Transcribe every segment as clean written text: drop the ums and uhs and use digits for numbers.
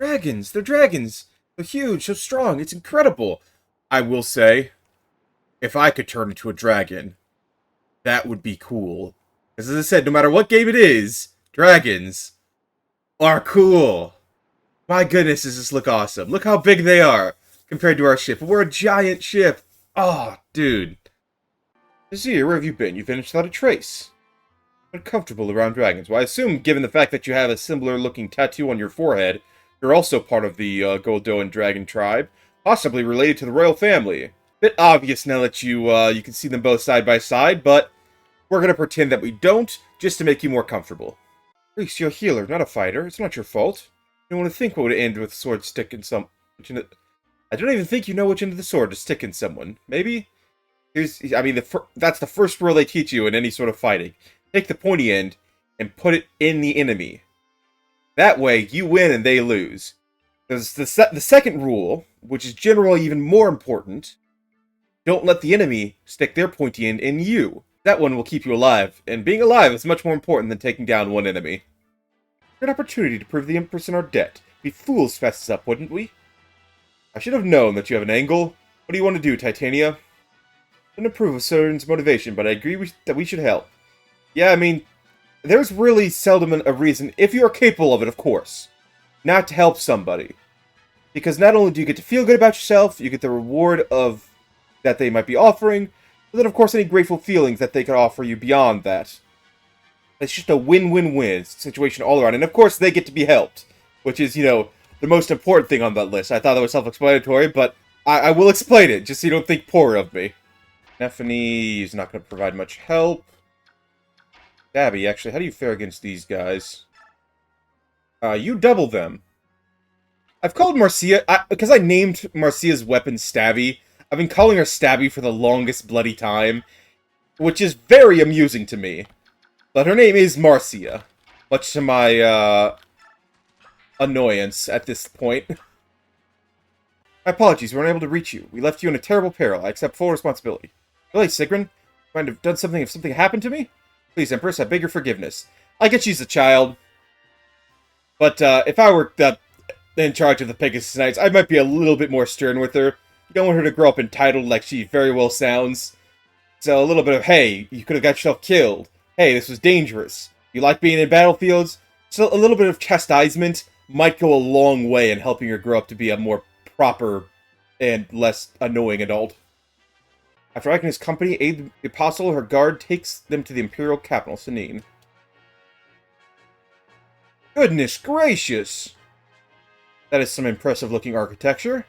Dragons! They're dragons! They're huge, so strong, it's incredible! I will say, if I could turn into a dragon, that would be cool. As I said, no matter what game it is, dragons are cool. My goodness, does this look awesome. Look how big they are compared to our ship. We're a giant ship. Oh, dude. Azir, where have you been? You've vanished without a trace. Uncomfortable around dragons. Well, I assume, given the fact that you have a similar-looking tattoo on your forehead, you're also part of the Goldoan dragon tribe, possibly related to the royal family. Bit obvious now that you can see them both side by side, but we're gonna pretend that we don't, just to make you more comfortable. Reese, you're a healer, not a fighter. It's not your fault. You don't want to think what would end with a sword sticking some... I don't even think you know which end of the sword to stick in someone. Maybe? That's the first rule they teach you in any sort of fighting. Take the pointy end and put it in the enemy. That way, you win and they lose. There's the second rule, which is generally even more important. Don't let the enemy stick their pointy end in you. That one will keep you alive, and being alive is much more important than taking down one enemy. An opportunity to prove the Empress in our debt. Be fools to pass this up, wouldn't we? I should have known that you have an angle. What do you want to do, Titania? I don't approve of Soren's motivation, but I agree that we should help. Yeah, I mean, there's really seldom a reason, if you are capable of it, of course, not to help somebody. Because not only do you get to feel good about yourself, you get the reward of that they might be offering, but then, of course, any grateful feelings that they could offer you beyond that. It's just a win-win-win situation all around. And, of course, they get to be helped, which is, you know, the most important thing on that list. I thought that was self-explanatory, but I will explain it, just so you don't think poor of me. Stephanie is not going to provide much help. Stabby, actually, how do you fare against these guys? You double them. I've called Marcia, because I named Marcia's weapon Stabby, I've been calling her Stabby for the longest bloody time, which is very amusing to me. But her name is Marcia, much to my, annoyance at this point. My apologies, we weren't able to reach you. We left you in a terrible peril. I accept full responsibility. Really, Sigrun? Might have done something if something happened to me? Please, Empress, I beg your forgiveness. I get she's a child. But, if I were in charge of the Pegasus Knights, I might be a little bit more stern with her. You don't want her to grow up entitled like she very well sounds. So a little bit of, hey, you could have got yourself killed. Hey, this was dangerous. You like being in battlefields? So a little bit of chastisement might go a long way in helping her grow up to be a more proper and less annoying adult. After Agnes' company aid the apostle, her guard takes them to the imperial capital, Sanin. Goodness gracious! That is some impressive-looking architecture.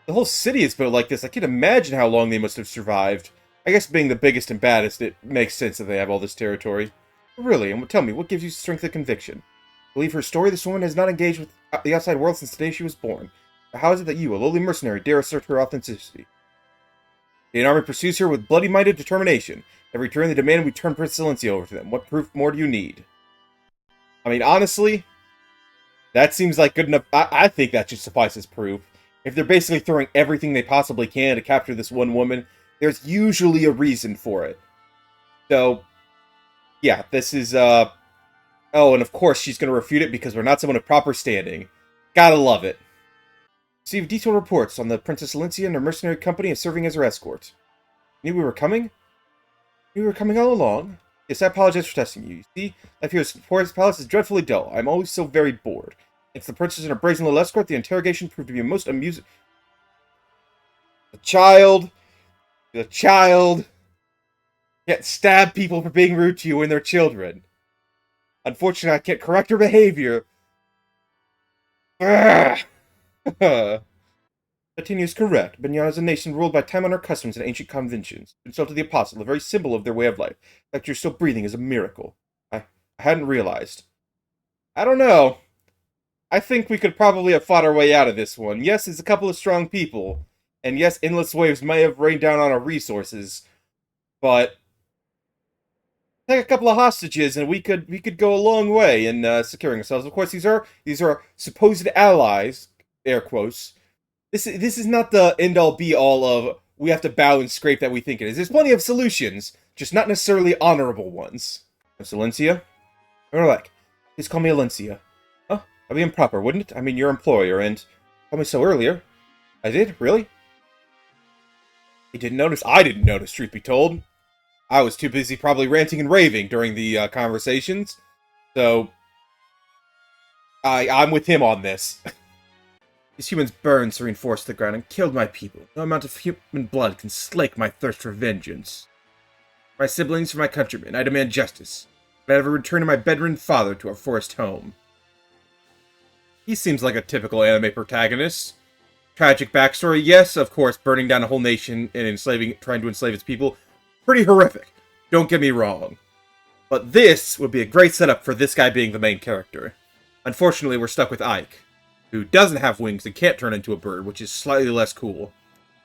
The whole city is built like this. I can't imagine how long they must have survived. I guess being the biggest and baddest, it makes sense that they have all this territory. But really, and tell me, what gives you strength of conviction? Believe her story, this woman has not engaged with the outside world since the day she was born. But how is it that you, a lowly mercenary, dare assert her authenticity? The army pursues her with bloody-minded determination. Every turn they demand we turn Prince Silencia over to them. What proof more do you need? I mean, honestly, that seems like good enough. I think that should suffice as proof. If they're basically throwing everything they possibly can to capture this one woman, there's usually a reason for it. So, yeah, this is, oh, and of course she's going to refute it because we're not someone of proper standing. Gotta love it. Receive detailed reports on the Princess Silencia and her mercenary company as serving as her escort. Knew we were coming? Knew we were coming all along? Yes, I apologize for testing you. You see, life here at Forest Palace is dreadfully dull. I'm always so very bored. Thanks to the princess and her brazen little escort, the interrogation proved to be a most amusing... The child can't stab people for being rude to you when they're children. Unfortunately, I can't correct her behavior. Titania is correct. Binyana is a nation ruled by time honored customs and ancient conventions. Consulted the apostle, the very symbol of their way of life. The fact you're still breathing is a miracle. I hadn't realized. I don't know. I think we could probably have fought our way out of this one. Yes, it's a couple of strong people. And yes, endless waves may have rained down on our resources. But take a couple of hostages and we could go a long way in securing ourselves. Of course, these are supposed allies, air quotes. This is not the end-all be-all of we have to bow and scrape that we think it is. There's plenty of solutions, just not necessarily honorable ones. Silencia? Or like, please call me Alencia. Huh? That'd be improper, wouldn't it? I mean, your employer, and... Told me so earlier. I did? Really? You didn't notice? I didn't notice, truth be told. I was too busy probably ranting and raving during the conversations. So... I'm with him on this. These humans burned to reinforce the ground and killed my people. No amount of human blood can slake my thirst for vengeance. For my siblings, for my countrymen, I demand justice. But I have a return of my bedridden father to our forest home. He seems like a typical anime protagonist. Tragic backstory, yes, of course, burning down a whole nation and trying to enslave its people. Pretty horrific. Don't get me wrong. But this would be a great setup for this guy being the main character. Unfortunately, we're stuck with Ike, who doesn't have wings and can't turn into a bird, which is slightly less cool.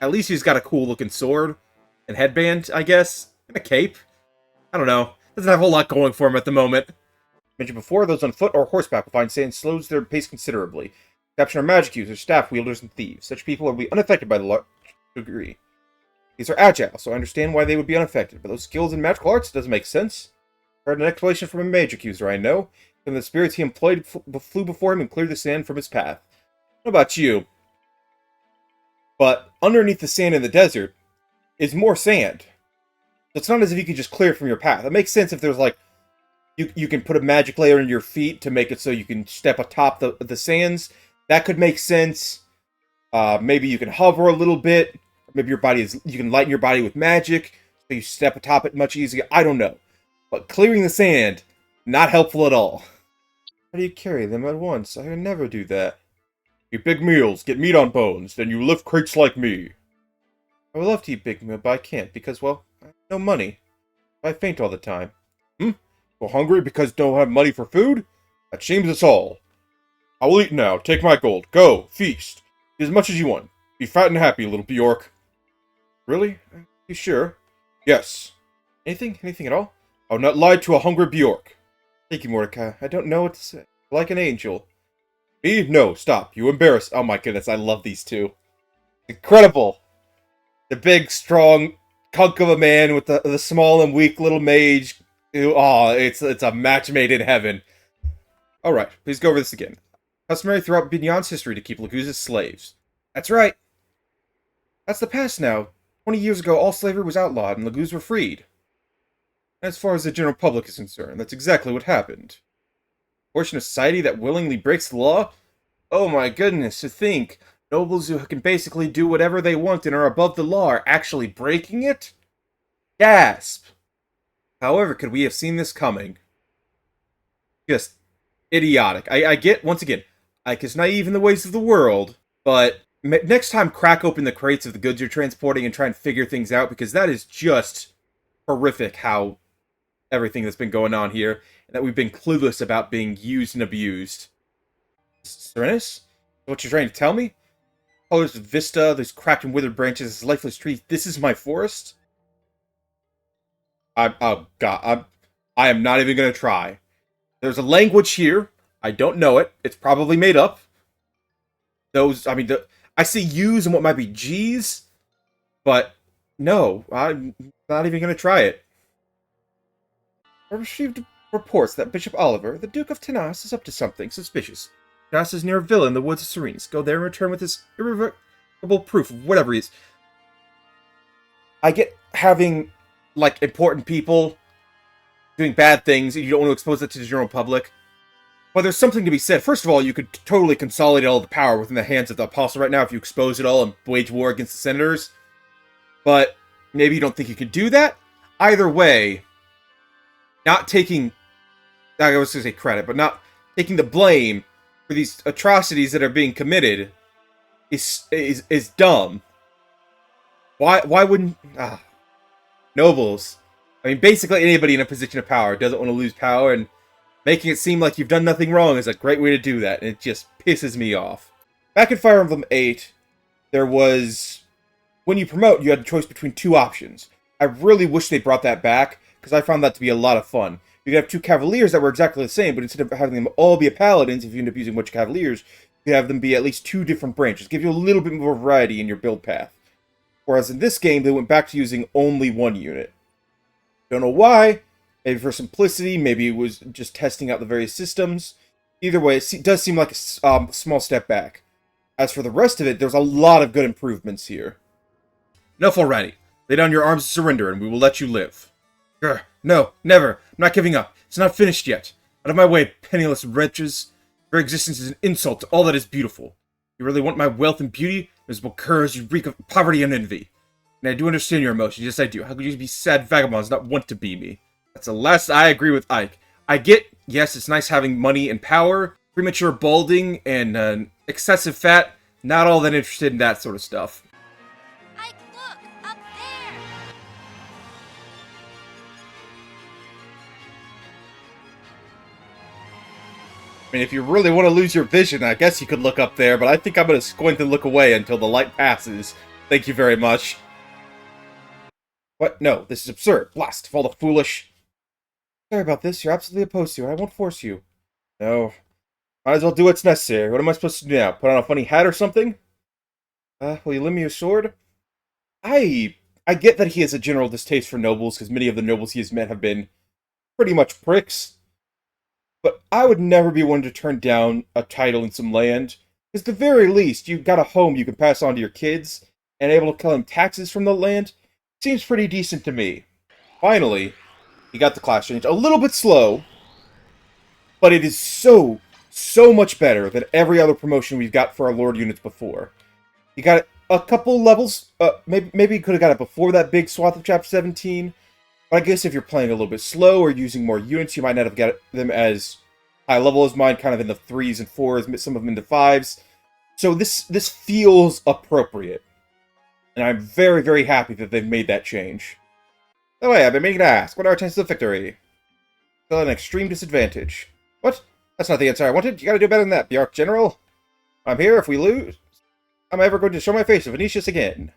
At least he's got a cool-looking sword and headband, I guess, and a cape. I don't know. Doesn't have a whole lot going for him at the moment. Mentioned before, those on foot or horseback will find sand slows their pace considerably. Capture magic users, staff wielders, and thieves. Such people will be unaffected by the large degree. These are agile, so I understand why they would be unaffected, but those skills in magical arts doesn't make sense. I heard an explanation from a magic user I know. And the spirits he employed flew before him and cleared the sand from his path. What about you? But underneath the sand in the desert is more sand. So it's not as if you could just clear it from your path. It makes sense if there's like, you can put a magic layer in your feet to make it so you can step atop the sands. That could make sense. Maybe you can hover a little bit. Maybe you can lighten your body with magic, so you step atop it much easier. I don't know. But clearing the sand, not helpful at all. How do you carry them at once? I would never do that. Eat big meals, get meat on bones, then you lift crates like me. I would love to eat big meal, but I can't, because, well, I have no money. I faint all the time. Well, hungry because don't have money for food? That shames us all. I will eat now, take my gold, go, feast. Eat as much as you want. Be fat and happy, little Bjork. Really? Are you sure? Yes. Anything at all? I will not lie to a hungry Bjork. Thank you, Mordecai. I don't know what to say. Like an angel. Me? No, stop. You embarrass. Oh my goodness, I love these two. Incredible. The big, strong hunk of a man with the small and weak little mage. It's a match made in heaven. Alright, please go over this again. Customary throughout Bignon's history to keep Laguz as slaves. That's right. That's the past now. 20 years ago, all slavery was outlawed and Laguz were freed. As far as the general public is concerned, that's exactly what happened. A portion of society that willingly breaks the law? Oh my goodness, to think. Nobles who can basically do whatever they want and are above the law are actually breaking it? Gasp! However, could we have seen this coming? Just idiotic. I get, once again, Ike is naive in the ways of the world, but next time crack open the crates of the goods you're transporting and try and figure things out, because that is just horrific how everything that's been going on here, and that we've been clueless about being used and abused. Serenus? What you're trying to tell me? Oh, there's vista, there's cracked and withered branches, there's lifeless trees. This is my forest? Oh god, I am not even gonna try. There's a language here. I don't know it. It's probably made up. I see U's and what might be G's, but no, I'm not even gonna try it. I received reports that Bishop Oliver, the Duke of Tanas, is up to something suspicious. Tanas is near a villa in the woods of Serenes. Go there and return with his irrevocable proof of whatever he is. I get having, like, important people doing bad things, and you don't want to expose that to the general public. But there's something to be said. First of all, you could totally consolidate all the power within the hands of the Apostle right now if you expose it all and wage war against the Senators. But maybe you don't think you could do that? Either way, not taking, I was going to say credit, but not taking the blame for these atrocities that are being committed is dumb. Why wouldn't nobles? I mean, basically anybody in a position of power doesn't want to lose power, and making it seem like you've done nothing wrong is a great way to do that, and it just pisses me off. Back in Fire Emblem 8, there was, when you promote, you had a choice between two options. I really wish they brought that back, because I found that to be a lot of fun. You could have two Cavaliers that were exactly the same, but instead of having them all be Paladins, if you end up using a bunch of Cavaliers, you could have them be at least two different branches. Give you a little bit more variety in your build path. Whereas in this game, they went back to using only one unit. Don't know why. Maybe for simplicity, maybe it was just testing out the various systems. Either way, it does seem like a small step back. As for the rest of it, there's a lot of good improvements here. Enough already. Lay down your arms and surrender, and we will let you live. Grr, no, never. I'm not giving up. It's not finished yet. Out of my way, penniless wretches. Your existence is an insult to all that is beautiful. You really want my wealth and beauty? Miserable curs, you reek of poverty and envy. And I do understand your emotions. Yes, I do. How could you be sad vagabonds not want to be me? That's the last I agree with Ike. I get, yes, it's nice having money and power, premature balding, and excessive fat. Not all that interested in that sort of stuff. Ike, look! Up there! I mean, if you really want to lose your vision, I guess you could look up there, but I think I'm going to squint and look away until the light passes. Thank you very much. What? No, this is absurd. Blast of all the foolish... Sorry about this. You're absolutely opposed to it. I won't force you. No. Might as well do what's necessary. What am I supposed to do now? Put on a funny hat or something? Will you lend me your sword? I get that he has a general distaste for nobles, because many of the nobles he has met have been pretty much pricks. But I would never be one to turn down a title in some land. Because at the very least, you've got a home you can pass on to your kids, and able to collect taxes from the land. Seems pretty decent to me. Finally, he got the class change. A little bit slow, but it is so much better than every other promotion we've got for our Lord units before. You got a couple levels, maybe you could have got it before that big swath of Chapter 17, but I guess if you're playing a little bit slow or using more units, you might not have got them as high level as mine, kind of in the 3s and 4s, some of them in the 5s. So this feels appropriate. And I'm very, very happy that they've made that change. By the way, I've been meaning to ask, what are our chances of victory? Still an extreme disadvantage. What? That's not the answer I wanted. You gotta do better than that, Bjark General. I'm here if we lose. I'm ever going to show my face to Venetius again.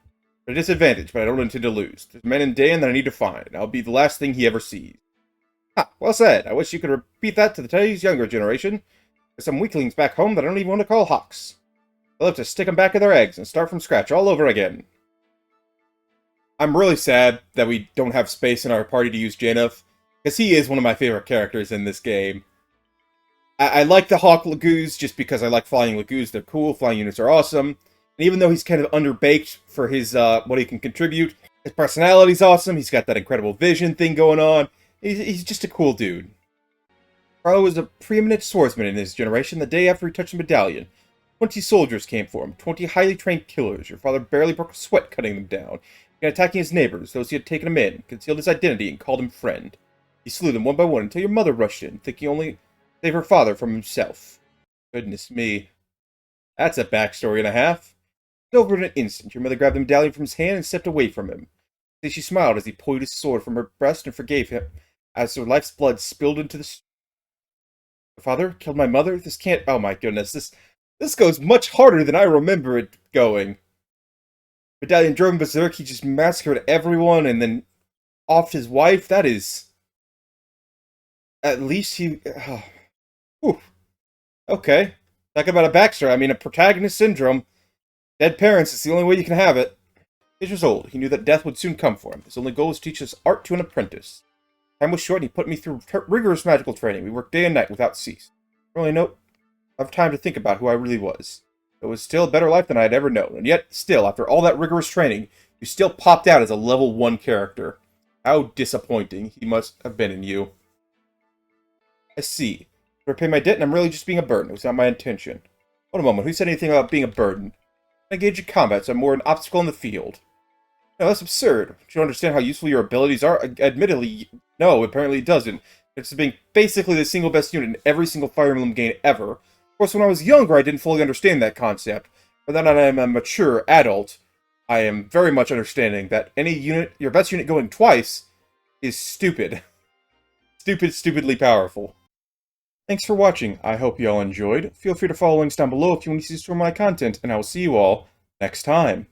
At a disadvantage, but I don't intend to lose. There's men in Dan that I need to find. I'll be the last thing he ever sees. Ha! Well said. I wish you could repeat that to today's younger generation. There's some weaklings back home that I don't even want to call hawks. They'll have to stick them back in their eggs and start from scratch all over again. I'm really sad that we don't have space in our party to use Janeth, because he is one of my favorite characters in this game. I like the Hawk Lagoos just because I like flying Lagoos. They're cool. Flying units are awesome. And even though he's kind of underbaked for his what he can contribute, his personality's awesome. He's got that incredible vision thing going on. He's just a cool dude. Carlo was a preeminent swordsman in his generation. The day after he touched the medallion, 20 soldiers came for him. 20 highly trained killers. Your father barely broke a sweat cutting them down. And attacking his neighbors, those he had taken him in, concealed his identity, and called him friend. He slew them one by one until your mother rushed in, thinking only to save her father from himself. Goodness me. That's a backstory and a half. Over in an instant, your mother grabbed the medallion from his hand and stepped away from him. She smiled as he pulled his sword from her breast and forgave him, as her life's blood spilled into the... Your father killed my mother? This can't... Oh my goodness, this goes much harder than I remember it going. Medallion drove him berserk, he just massacred everyone and then offed his wife. That is... At least he... Whew. Okay. Talk about a backstory. I mean, a protagonist syndrome. Dead parents is the only way you can have it. 8 years old, he knew that death would soon come for him. His only goal was to teach his art to an apprentice. Time was short, and he put me through rigorous magical training. We worked day and night without cease. Really no time to think about who I really was. It was still a better life than I had ever known, and yet, still, after all that rigorous training, you still popped out as a level 1 character. How disappointing he must have been in you. I see. To repay my debt, and I'm really just being a burden. It was not my intention. Hold a moment, who said anything about being a burden? I engage in combat, so I'm more an obstacle in the field. No, that's absurd. Do you understand how useful your abilities are? Admittedly, no, apparently it doesn't. It's being basically the single best unit in every single Fire Emblem game ever. Of course, when I was younger, I didn't fully understand that concept. But now that I'm a mature adult, I am very much understanding that any unit, your best unit going twice, is stupid. Stupidly powerful. Thanks for watching. I hope you all enjoyed. Feel free to follow links down below if you want to see more of my content, and I will see you all next time.